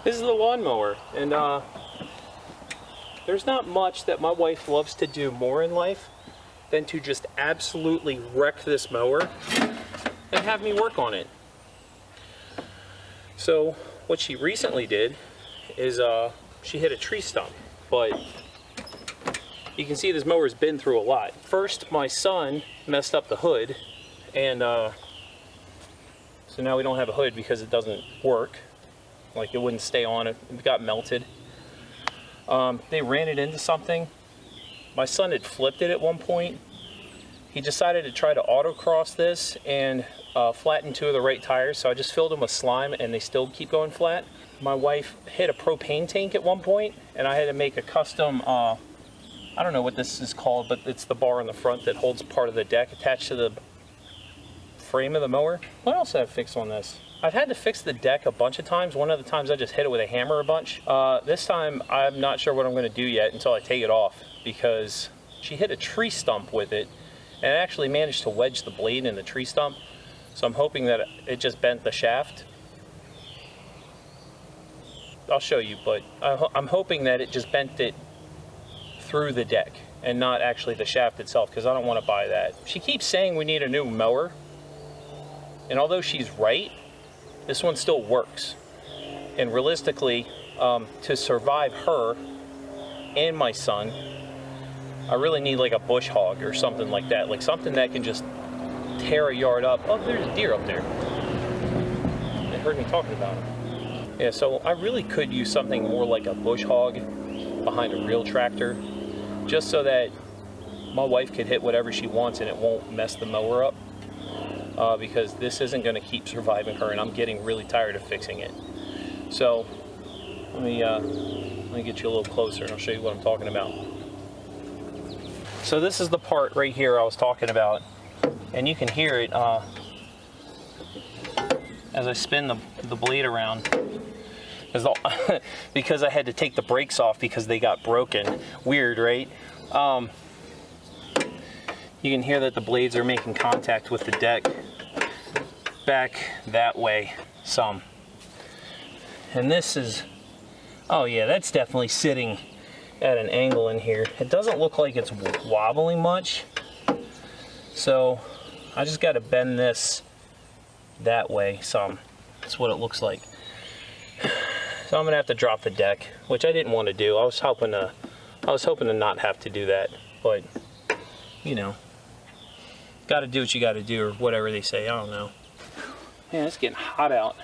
This is the lawnmower, and there's not much that my wife loves to do more in life than to just absolutely wreck this mower and have me work on it. So what she recently did is she hit a tree stump, but you can see this mower's been through a lot. First, my son messed up the hood, and so now we don't have a hood because it doesn't work. Like, it wouldn't stay on, it got melted. They ran it into something. My son had flipped it at one point. He decided to try to autocross this and flatten two of the right tires, so I just filled them with slime and they still keep going flat. My wife hit a propane tank at one point, and I had to make a custom, I don't know what this is called, but it's the bar on the front that holds part of the deck attached to the frame of the mower. What else did I fix on this? I've had to fix the deck a bunch of times. One of the times I just hit it with a hammer a bunch. This time I'm not sure what I'm going to do yet until I take it off, because she hit a tree stump with it and it actually managed to wedge the blade in the tree stump. So I'm hoping that it just bent the shaft. I'll show you, but I'm hoping that it just bent it through the deck and not actually the shaft itself, because I don't want to buy that. She keeps saying we need a new mower, and although she's right, this one still works. And realistically, to survive her and my son, I really need like a bush hog or something like that, like something that can just tear a yard up. Oh, there's a deer up there. They heard me talking about him. Yeah, so I really could use something more like a bush hog behind a real tractor, just so that my wife could hit whatever she wants and it won't mess the mower up. Because this isn't going to keep surviving her, and I'm getting really tired of fixing it. So let me get you a little closer and I'll show you what I'm talking about. So this is the part right here I was talking about, and you can hear it as I spin the blade around, because I had to take the brakes off because they got broken. Weird, right? You can hear that the blades are making contact with the deck back that way some. And this is, oh yeah, that's definitely sitting at an angle in here. It doesn't look like it's wobbling much, so I just got to bend this that way some. That's what it looks like. So I'm gonna have to drop the deck, which I didn't want to do. I was hoping to not have to do that, but you know, got to do what you got to do, or whatever they say. I don't know. Man, it's getting hot out.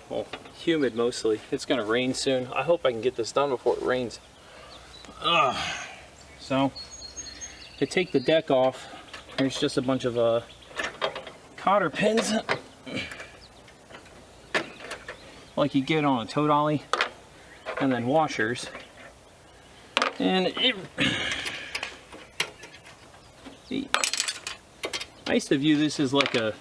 Well, humid mostly. It's gonna rain soon. I hope I can get this done before it rains. So to take the deck off, there's just a bunch of cotter pins like you get on a tow dolly, and then washers. And I used to view this as like a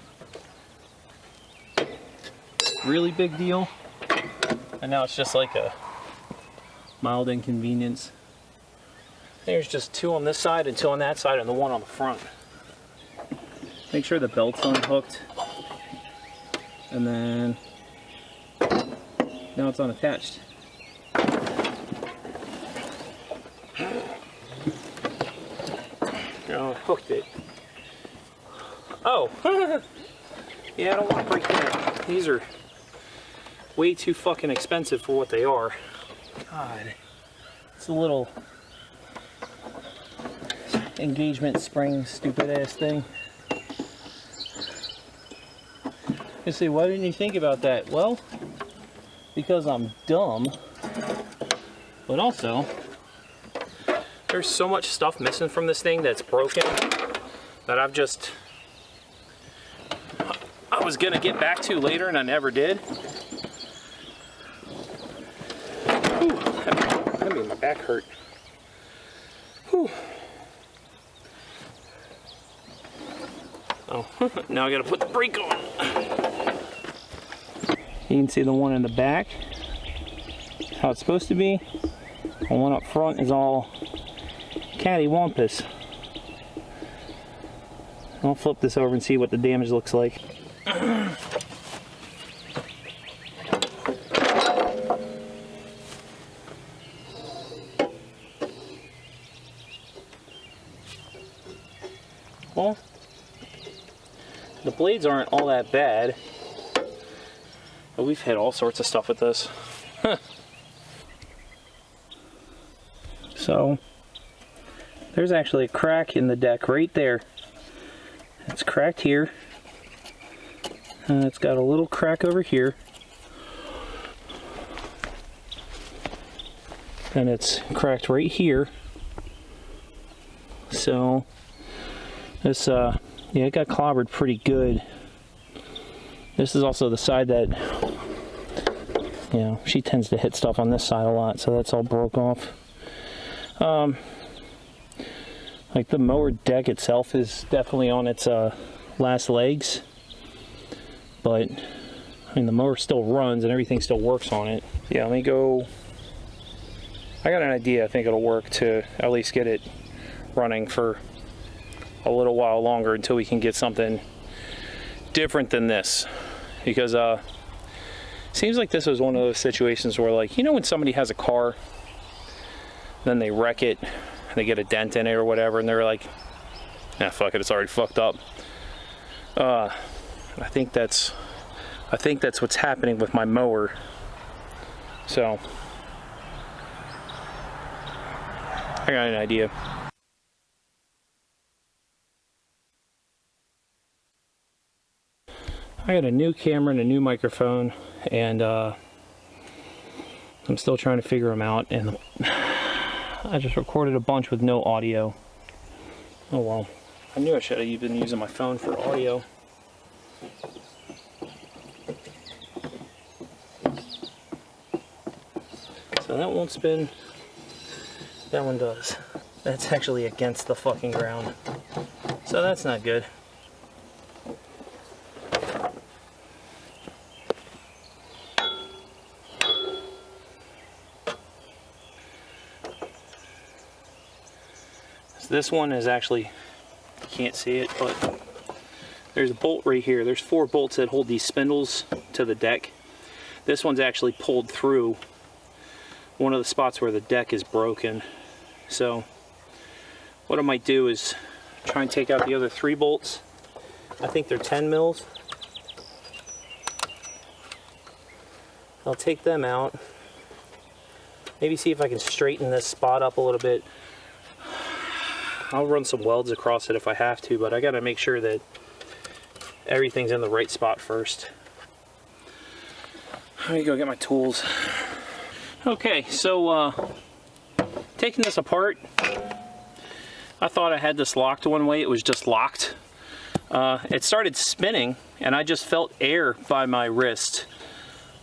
really big deal, and now it's just like a mild inconvenience. There's just two on this side and two on that side, and the one on the front. Make sure the belt's unhooked, and then now it's unattached. I hooked it. Oh, yeah, I don't want to break that. These are way too fucking expensive for what they are. God, it's a little engagement spring, stupid ass thing. You say, why didn't you think about that? Well, because I'm dumb, but also there's so much stuff missing from this thing that's broken that I was gonna get back to later and I never did. Whew, that made my back hurt. Whew. Oh, now I gotta put the brake on. You can see the one in the back, how it's supposed to be. The one up front is all cattywampus. I'll flip this over and see what the damage looks like. Well, the blades aren't all that bad, but we've hit all sorts of stuff with this. So there's actually a crack in the deck right there. It's cracked here. It's got a little crack over here. And it's cracked right here. So this, yeah, it got clobbered pretty good. This is also the side that, you know, she tends to hit stuff on this side a lot, so that's all broke off. Like the mower deck itself is definitely on its last legs, but I mean the mower still runs and everything still works on it. Yeah, let me go. I got an idea. I think it'll work to at least get it running for a little while longer until we can get something different than this, because seems like this was one of those situations where, like, you know, when somebody has a car, then they wreck it, they get a dent in it or whatever, and they're like, nah, fuck it, it's already fucked up. I think that's what's happening with my mower. So I got an idea. I got a new camera and a new microphone, and I'm still trying to figure them out, and I just recorded a bunch with no audio. Oh well, I knew I should have been using my phone for audio. So that won't spin. That one does. That's actually against the fucking ground. So that's not good. This one is actually, you can't see it, but there's a bolt right here. There's 4 bolts that hold these spindles to the deck. This one's actually pulled through one of the spots where the deck is broken. So what I might do is try and take out the other 3 bolts. I think they're 10 mils. I'll take them out. Maybe see if I can straighten this spot up a little bit. I'll run some welds across it if I have to, but I gotta make sure that everything's in the right spot first. Let me go get my tools. Okay, so taking this apart, I thought I had this locked one way. It was just locked. It started spinning, and I just felt air by my wrist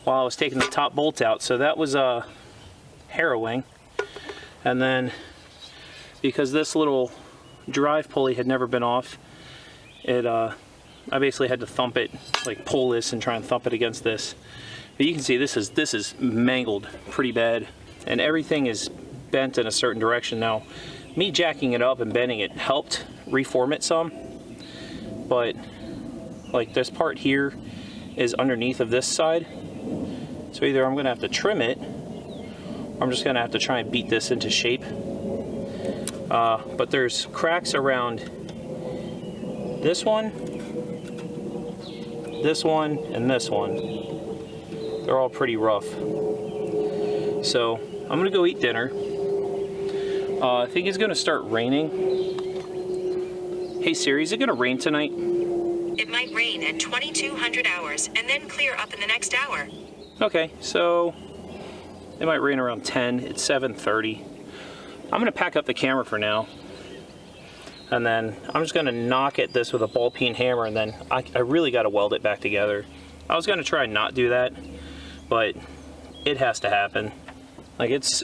while I was taking the top bolt out, so that was harrowing. And then because this little drive pulley had never been off, I basically had to thump it, like pull this and try and thump it against this. But you can see this is mangled pretty bad, and everything is bent in a certain direction. Now, me jacking it up and bending it helped reform it some, but like this part here is underneath of this side, so either I'm gonna have to trim it, or I'm just gonna have to try and beat this into shape. But there's cracks around this one, and this one. They're all pretty rough. So I'm gonna go eat dinner. I think it's gonna start raining. Hey Siri, is it gonna rain tonight? It might rain at 2200 hours and then clear up in the next hour. Okay, so it might rain around 10. It's 7:30. I'm gonna pack up the camera for now, and then I'm just gonna knock at this with a ball peen hammer, and then I really gotta weld it back together. I was gonna try and not do that, but it has to happen. Like it's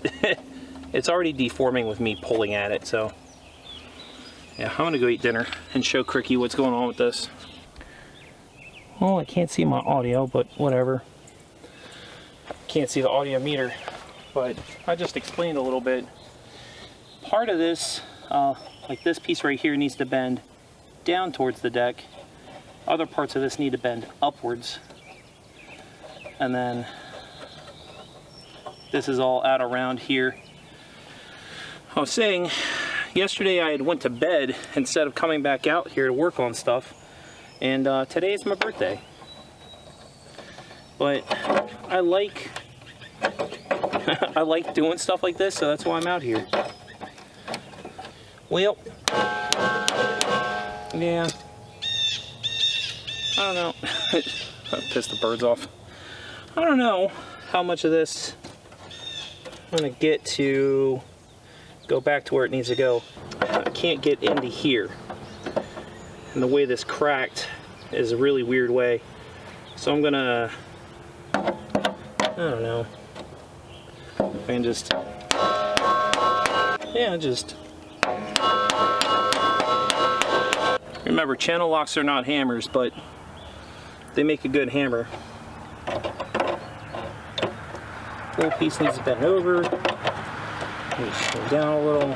it's already deforming with me pulling at it, so yeah, I'm gonna go eat dinner and show Cricky what's going on with this. Well, I can't see my audio, but whatever. Can't see the audio meter, but I just explained a little bit. Part of this, like this piece right here, needs to bend down towards the deck. Other parts of this need to bend upwards. And then this is all out around here. I was saying, yesterday I had went to bed instead of coming back out here to work on stuff, and today is my birthday. But I like I like doing stuff like this, so that's why I'm out here. Well, yeah, I don't know. I'll piss the birds off. I don't know how much of this I'm gonna get to go back to where it needs to go. I can't get into here, and the way this cracked is a really weird way. So I'm gonna, I don't know, and just, yeah, just. Remember, channel locks are not hammers, but they make a good hammer. Little piece needs to bend over. Just go down a little.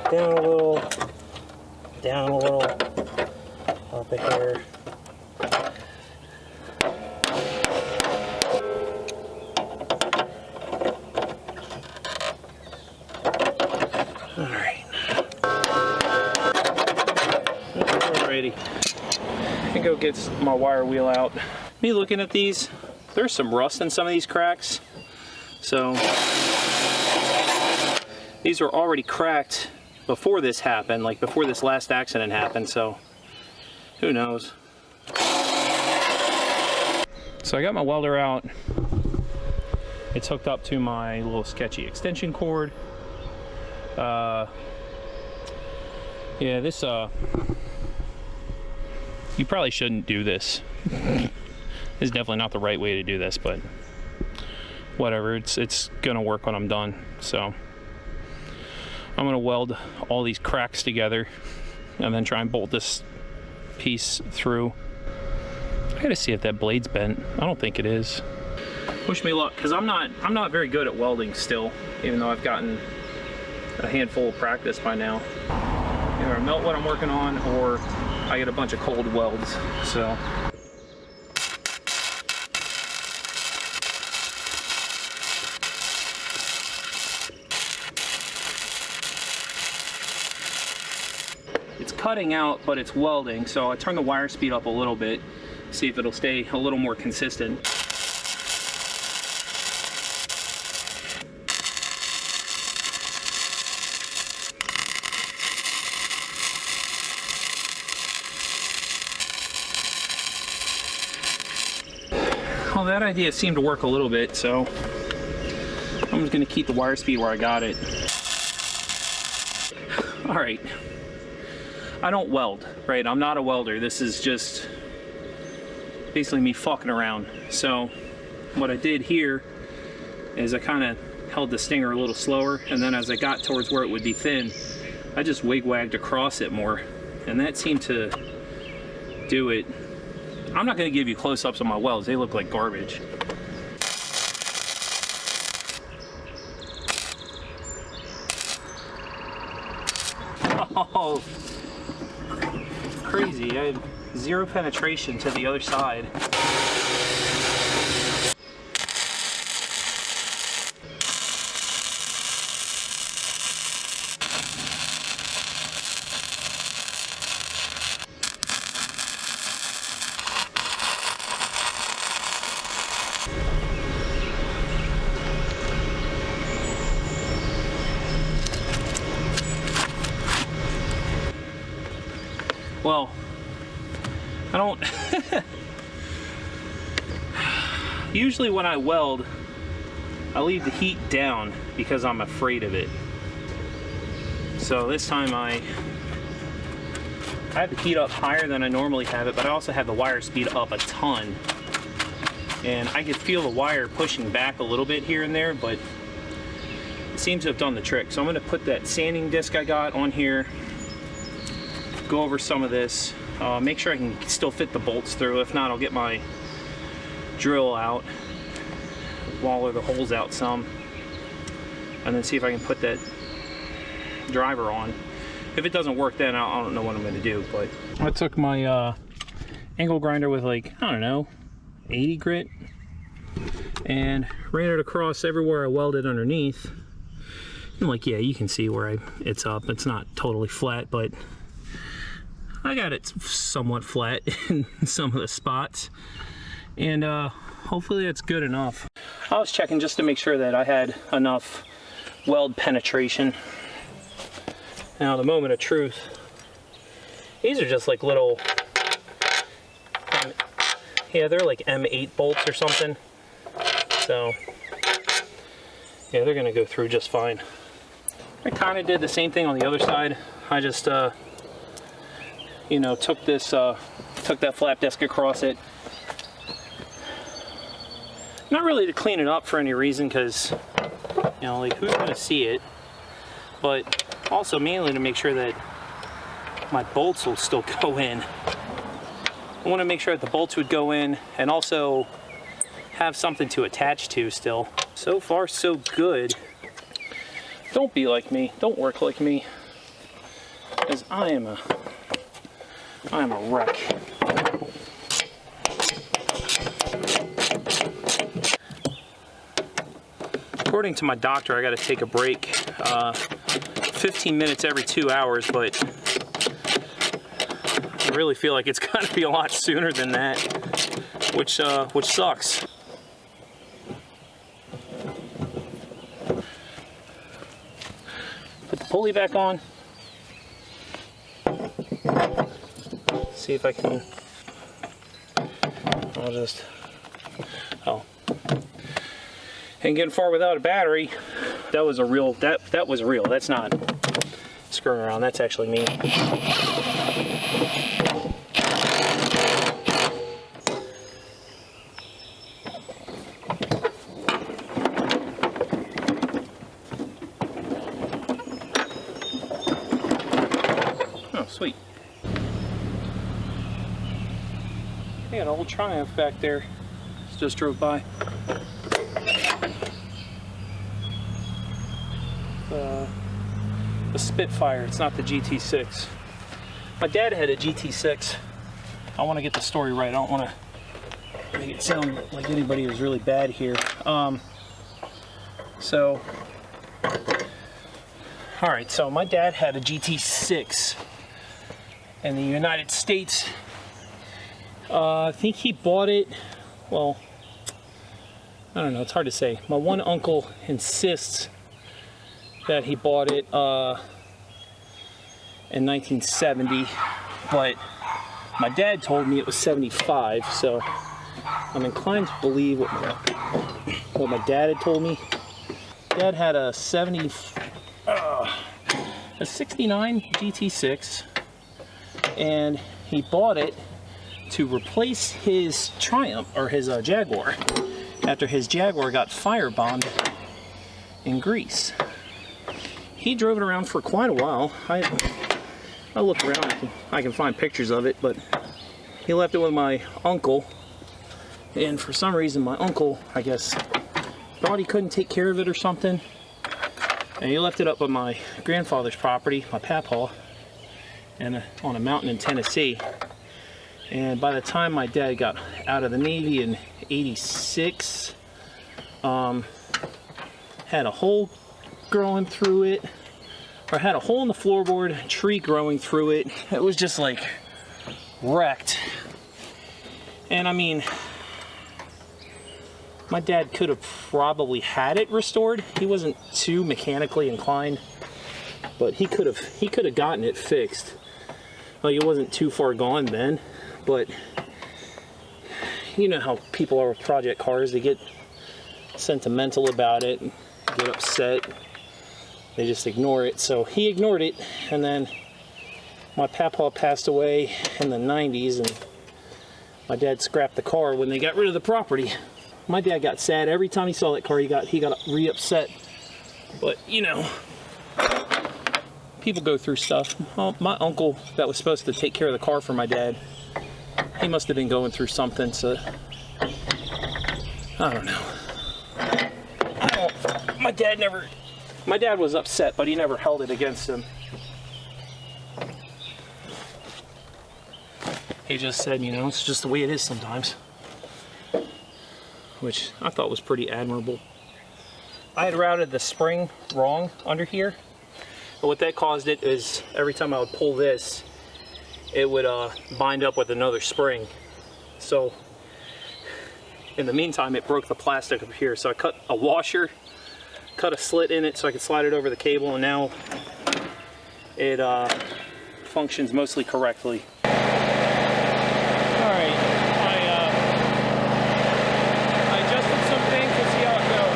Down a little. Down a little. Up a hair. Alright. Alrighty. I can go get my wire wheel out. Me looking at these, there's some rust in some of these cracks. So these were already cracked before this happened, like before this last accident happened, so who knows. So I got my welder out. It's hooked up to my little sketchy extension cord. Yeah, this you probably shouldn't do this. This is definitely not the right way to do this, but whatever, it's gonna work when I'm done. So I'm gonna weld all these cracks together and then try and bolt this piece through. I gotta see if that blade's bent. I don't think it is. Wish me luck, because I'm not very good at welding still, even though I've gotten a handful of practice by now. Either I melt what I'm working on, or I get a bunch of cold welds. So it's cutting out, but it's welding, so I turn the wire speed up a little bit, see if it'll stay a little more consistent. Well, that idea seemed to work a little bit, so I'm just going to keep the wire speed where I got it. All right. I don't weld, right? I'm not a welder. This is just basically me fucking around. So what I did here is I kind of held the stinger a little slower, and then as I got towards where it would be thin, I just wig-wagged across it more, and that seemed to do it. I'm not going to give you close-ups on my welds. They look like garbage. Oh, crazy. I have zero penetration to the other side. Well, I don't usually when I weld, I leave the heat down because I'm afraid of it. So this time I had the heat up higher than I normally have it, but I also had the wire speed up a ton. And I could feel the wire pushing back a little bit here and there, but it seems to have done the trick. So I'm going to put that sanding disc I got on here, go over some of this, make sure I can still fit the bolts through. If not, I'll get my drill out, waller the holes out some, and then see if I can put that driver on. If it doesn't work, then I don't know what I'm going to do. But I took my angle grinder with, like, I don't know, 80 grit, and ran it across everywhere I welded underneath. And like, yeah, you can see where it's up. It's not totally flat, but I got it somewhat flat in some of the spots. And hopefully that's good enough. I was checking just to make sure that I had enough weld penetration. Now, the moment of truth, these are just like little, yeah, they're like M8 bolts or something. So, yeah, they're gonna go through just fine. I kind of did the same thing on the other side. I just, you know, took that flap disc across it. Not really to clean it up for any reason, because, you know, like, who's gonna see it? But also mainly to make sure that my bolts will still go in. I want to make sure that the bolts would go in and also have something to attach to still. So far, so good. Don't be like me. Don't work like me. Because I am a wreck. According to my doctor, I got to take a break 15 minutes every 2 hours, but I really feel like it's got to be a lot sooner than that, which sucks. Put the pulley back on. See if I can. I'll just. Oh. Ain't getting far without a battery. That was a real. That was real. That's not screwing around. That's actually me. Oh, sweet. They got an old Triumph back there. Just drove by. The Spitfire, it's not the GT6. My dad had a GT6. I want to get the story right. I don't want to make it sound like anybody was really bad here. So, alright, so my dad had a GT6 in the United States. I think he bought it, well, I don't know, it's hard to say. My one uncle insists that he bought it in 1970, but my dad told me it was 75, so I'm inclined to believe what my dad had told me. Dad had a 69 GT6, and he bought it to replace his Triumph, or his Jaguar, after his Jaguar got firebombed in Greece. He drove it around for quite a while. I looked around, I can find pictures of it, but he left it with my uncle, and for some reason my uncle, I guess, thought he couldn't take care of it or something, and he left it up on my grandfather's property, my papaw, and on a mountain in Tennessee. And by the time my dad got out of the Navy in '86, had a hole growing through it, or had a hole in the floorboard, a tree growing through it. It was just like wrecked. And I mean, my dad could have probably had it restored. He wasn't too mechanically inclined, but he could have gotten it fixed. Like, it wasn't too far gone then, but you know how people are with project cars. They get sentimental about it, get upset. They just ignore it. So he ignored it, and then my papa passed away in the 90s, and my dad scrapped the car when they got rid of the property. My dad got sad every time he saw that car. He got re-upset. But you know, people go through stuff. Well, my uncle that was supposed to take care of the car for my dad, he must have been going through something. So I don't know. My dad was upset, but he never held it against him. He just said, you know, it's just the way it is sometimes. Which I thought was pretty admirable. I had routed the spring wrong under here. And what that caused it is every time I would pull this, it would bind up with another spring. So in the meantime, it broke the plastic up here. So I cut a washer, cut a slit in it so I could slide it over the cable, and now it functions mostly correctly. All right, I adjusted some things. Let's see how it goes.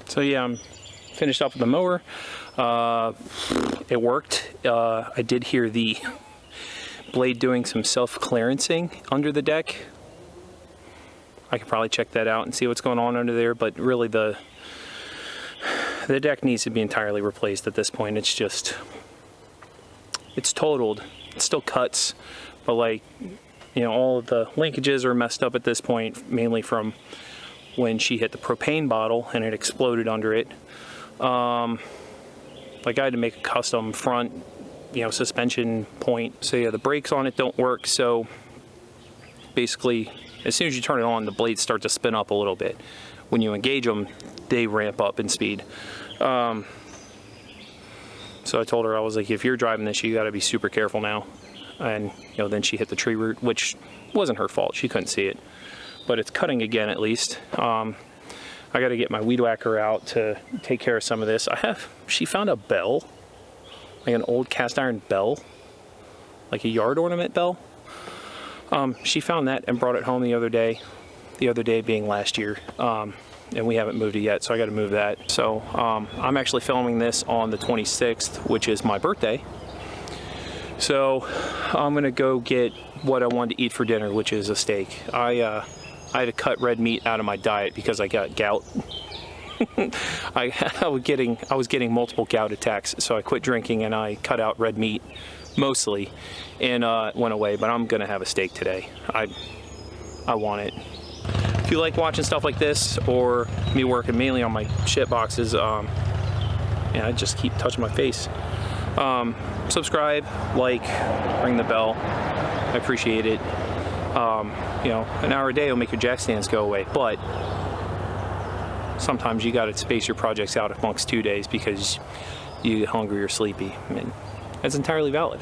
So yeah, I'm finished up with the mower. It worked. I did hear the blade doing some self-clearancing under the deck. I could probably check that out and see what's going on under there, but really the deck needs to be entirely replaced at this point. It's just, it's totaled. It still cuts, but like, you know, all of the linkages are messed up at this point, mainly from when she hit the propane bottle and it exploded under it. Like I had to make a custom front, you know, suspension point. So yeah, the brakes on it don't work. So basically, as soon as you turn it on, the blades start to spin up a little bit. When you engage them, they ramp up in speed. So I told her, I was like, if you're driving this, you got to be super careful now. And you know, then she hit the tree root, which wasn't her fault. She couldn't see it. But it's cutting again at least. I got to get my weed whacker out to take care of some of this. She found a bell, like an old cast iron bell, like a yard ornament bell. She found that and brought it home the other day being last year. And we haven't moved it yet, so I got to move that. So I'm actually filming this on the 26th, which is my birthday. So I'm gonna go get what I wanted to eat for dinner, which is a steak. I had to cut red meat out of my diet because I got gout. I was getting multiple gout attacks, so I quit drinking and I cut out red meat mostly, and it went away. But I'm gonna have a steak today. I want it. If you like watching stuff like this or me working mainly on my shit boxes, yeah, I just keep touching my face. Subscribe, like, ring the bell. I appreciate it. You know, an hour a day will make your jack stands go away, but sometimes you gotta space your projects out amongst 2 days because you get hungry or sleepy. I mean, that's entirely valid.